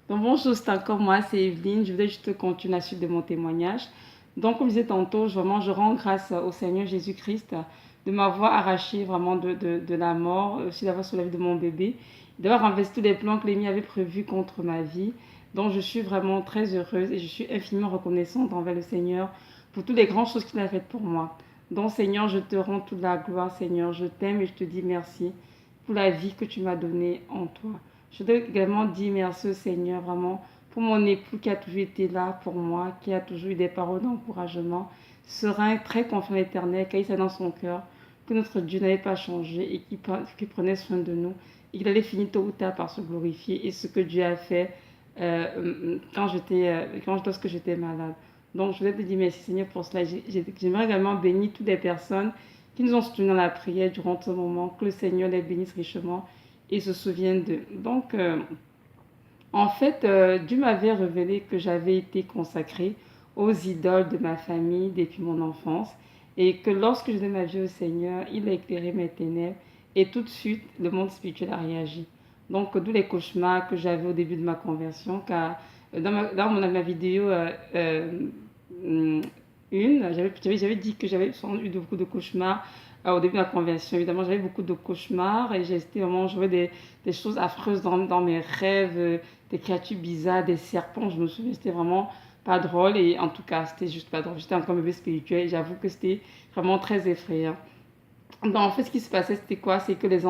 Donc bonjour, c'est encore moi, c'est Evelyne. Je voulais juste continuer la suite de mon témoignage. Donc comme je disais tantôt, je rends grâce au Seigneur Jésus-Christ de m'avoir arraché vraiment de la mort, aussi d'avoir sauvé la vie de mon bébé, d'avoir investi tous les plans que l'ennemi avait prévus contre ma vie. Donc je suis vraiment très heureuse et je suis infiniment reconnaissante envers le Seigneur pour toutes les grandes choses qu'il a faites pour moi. Donc Seigneur, je te rends toute la gloire, Seigneur. Je t'aime et je te dis merci pour la vie que tu m'as donnée en toi. Je dois également dire merci au Seigneur vraiment pour mon époux qui a toujours été là pour moi, qui a toujours eu des paroles d'encouragement, serein, très confiant à l'éternel, car il sait dans son cœur que notre Dieu n'avait pas changé et qui prenait soin de nous et qu'il allait finir tôt ou tard par se glorifier et ce que Dieu a fait lorsque j'étais malade. Donc je voulais te dire merci Seigneur pour cela. J'aimerais également bénir toutes les personnes qui nous ont soutenus dans la prière durant ce moment, que le Seigneur les bénisse richement et se souviennent d'eux. Donc, en fait, Dieu m'avait révélé que j'avais été consacrée aux idoles de ma famille depuis mon enfance et que lorsque je donnais ma vie au Seigneur, il a éclairé mes ténèbres et tout de suite, le monde spirituel a réagi. Donc, d'où les cauchemars que j'avais au début de ma conversion, car ma vidéo hum, j'avais dit que j'avais eu beaucoup de cauchemars au début de ma conversion. Évidemment, j'avais beaucoup de cauchemars et j'étais vraiment, je voyais des choses affreuses dans mes rêves, des créatures bizarres, des serpents. Je me souviens, c'était vraiment pas drôle et en tout cas, c'était juste pas drôle. J'étais encore un bébé spirituel et j'avoue que c'était vraiment très effrayant. Donc, en fait, ce qui se passait, c'était quoi? C'est que les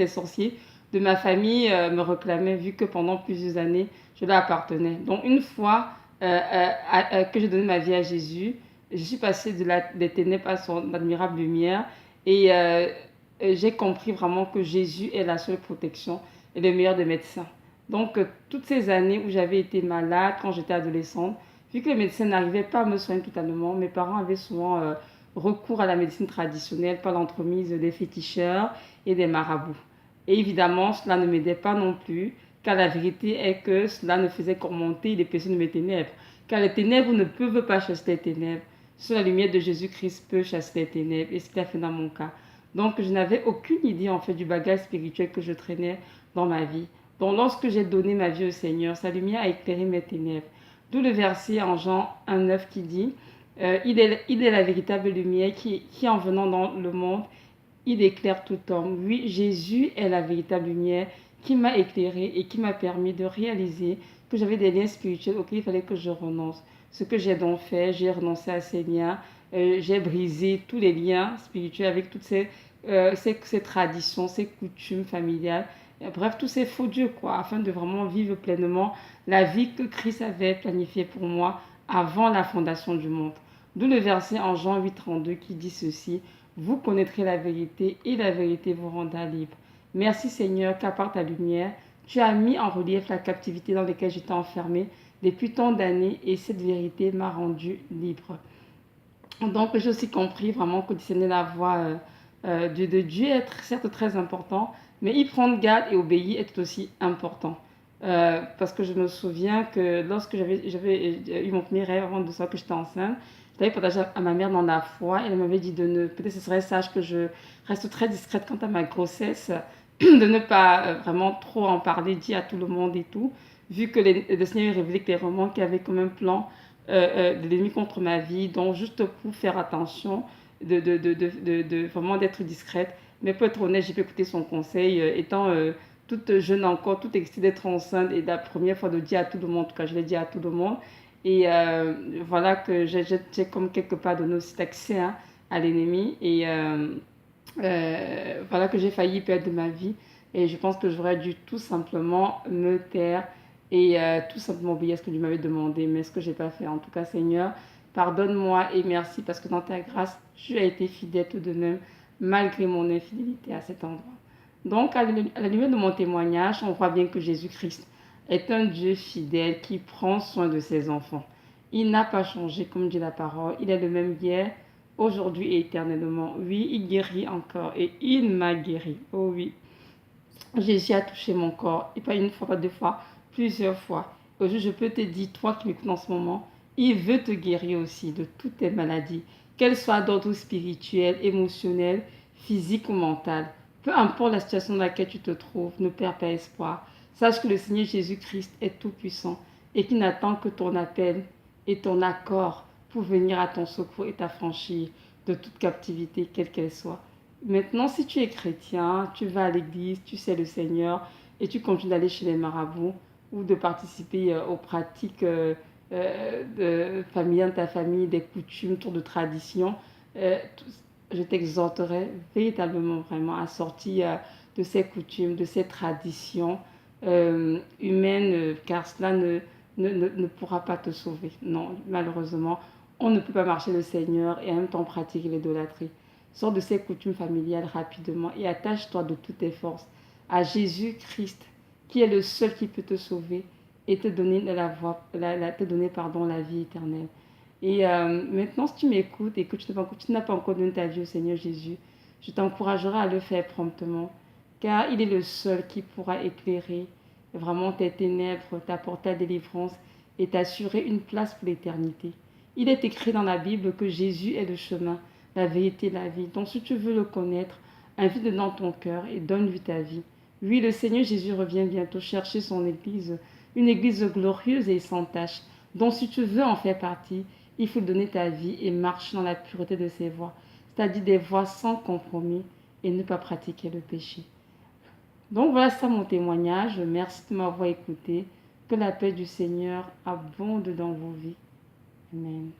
sorciers de ma famille me réclamaient, vu que pendant plusieurs années, je leur appartenais. Donc, une fois que j'ai donné ma vie à Jésus, je suis passée des ténèbres à son admirable lumière et j'ai compris vraiment que Jésus est la seule protection et le meilleur des médecins. Donc, toutes ces années où j'avais été malade quand j'étais adolescente, vu que les médecins n'arrivaient pas à me soigner totalement, mes parents avaient souvent recours à la médecine traditionnelle par l'entremise des féticheurs et des marabouts. Et évidemment, cela ne m'aidait pas non plus, car la vérité est que cela ne faisait qu'augmenter l'épaisseur de mes ténèbres. Car les ténèbres ne peuvent pas chasser les ténèbres. Seule la lumière de Jésus-Christ peut chasser les ténèbres, et ce qu'il a fait dans mon cas. Donc, je n'avais aucune idée en fait du bagage spirituel que je traînais dans ma vie. Donc, lorsque j'ai donné ma vie au Seigneur, sa lumière a éclairé mes ténèbres. D'où le verset en Jean 1,9 qui dit il est la véritable lumière qui, en venant dans le monde, il éclaire tout homme. Oui, Jésus est la véritable lumière qui m'a éclairé et qui m'a permis de réaliser que j'avais des liens spirituels auxquels il fallait que je renonce. Ce que j'ai donc fait, j'ai renoncé à ces liens, j'ai brisé tous les liens spirituels avec toutes ces traditions, ces coutumes familiales, bref, tous ces faux dieux, quoi, afin de vraiment vivre pleinement la vie que Christ avait planifiée pour moi avant la fondation du monde. D'où le verset en Jean 8,32 qui dit ceci: vous connaîtrez la vérité et la vérité vous rendra libre. Merci Seigneur, car par ta lumière, tu as mis en relief la captivité dans laquelle j'étais enfermée depuis tant d'années et cette vérité m'a rendu libre. Donc j'ai aussi compris vraiment que discerner la voix de Dieu est certes très important, mais y prendre garde et obéir est aussi important. Parce que je me souviens que lorsque j'avais eu mon premier rêve avant de ça, que j'étais enceinte, je l'avais partagé à ma mère dans la foi et elle m'avait dit de ne, peut-être ce serait sage que je reste très discrète quant à ma grossesse, de ne pas vraiment trop en parler, dire à tout le monde et tout, vu que le Seigneur révélait clairement qu'il y avait comme un plan de l'ennemi contre ma vie, donc juste pour faire attention, vraiment d'être discrète. Mais pour être honnête, j'ai pu écouter son conseil, étant toute jeune encore, toute excitée d'être enceinte et la première fois de dire à tout le monde, en tout cas je l'ai dit à tout le monde. Et voilà que j'ai comme quelque part donné aussi accès hein, à l'ennemi. Et voilà que j'ai failli perdre ma vie. Et je pense que j'aurais dû tout simplement me taire et tout simplement obéir à ce que Dieu m'avait demandé. Mais ce que je n'ai pas fait. En tout cas, Seigneur, pardonne-moi et merci parce que dans ta grâce, tu as été fidèle tout de même, malgré mon infidélité à cet endroit. Donc, à la lumière de mon témoignage, on voit bien que Jésus-Christ est un Dieu fidèle qui prend soin de ses enfants. Il n'a pas changé, comme dit la parole. Il est le même hier, aujourd'hui et éternellement. Oui, il guérit encore et il m'a guéri. Oh oui, Jésus a touché mon corps, et pas une fois, pas deux fois, plusieurs fois. Aujourd'hui, je peux te dire, toi qui m'écoutes en ce moment, il veut te guérir aussi de toutes tes maladies, qu'elles soient d'ordre spirituel, émotionnel, physique ou mental. Peu importe la situation dans laquelle tu te trouves, ne perds pas espoir. Sache que le Seigneur Jésus-Christ est tout-puissant et qu'il n'attend que ton appel et ton accord pour venir à ton secours et t'affranchir de toute captivité, quelle qu'elle soit. Maintenant, si tu es chrétien, tu vas à l'église, tu sais le Seigneur et tu continues d'aller chez les marabouts ou de participer aux pratiques familiales de ta famille, des coutumes, tours de tradition, je t'exhorterai véritablement vraiment à sortir de ces coutumes, de ces traditions humaines, car cela ne pourra pas te sauver. Non, malheureusement, on ne peut pas marcher le Seigneur et en même temps pratiquer l'idolâtrie. Sors de ces coutumes familiales rapidement et attache-toi de toutes tes forces à Jésus-Christ, qui est le seul qui peut te sauver et te donner la vie éternelle. Et maintenant, si tu m'écoutes et que tu n'as pas encore donné ta vie au Seigneur Jésus, je t'encouragerai à le faire promptement, car il est le seul qui pourra éclairer vraiment tes ténèbres, t'apporter la délivrance et t'assurer une place pour l'éternité. Il est écrit dans la Bible que Jésus est le chemin, la vérité, la vie. Donc si tu veux le connaître, invite dans ton cœur et donne-lui ta vie. Oui, le Seigneur Jésus revient bientôt chercher son Église, une Église glorieuse et sans tache. Donc si tu veux en faire partie, il faut donner ta vie et marcher dans la pureté de ses voies, c'est-à-dire des voies sans compromis et ne pas pratiquer le péché. Donc voilà ça mon témoignage. Merci de m'avoir écouté. Que la paix du Seigneur abonde dans vos vies. Amen.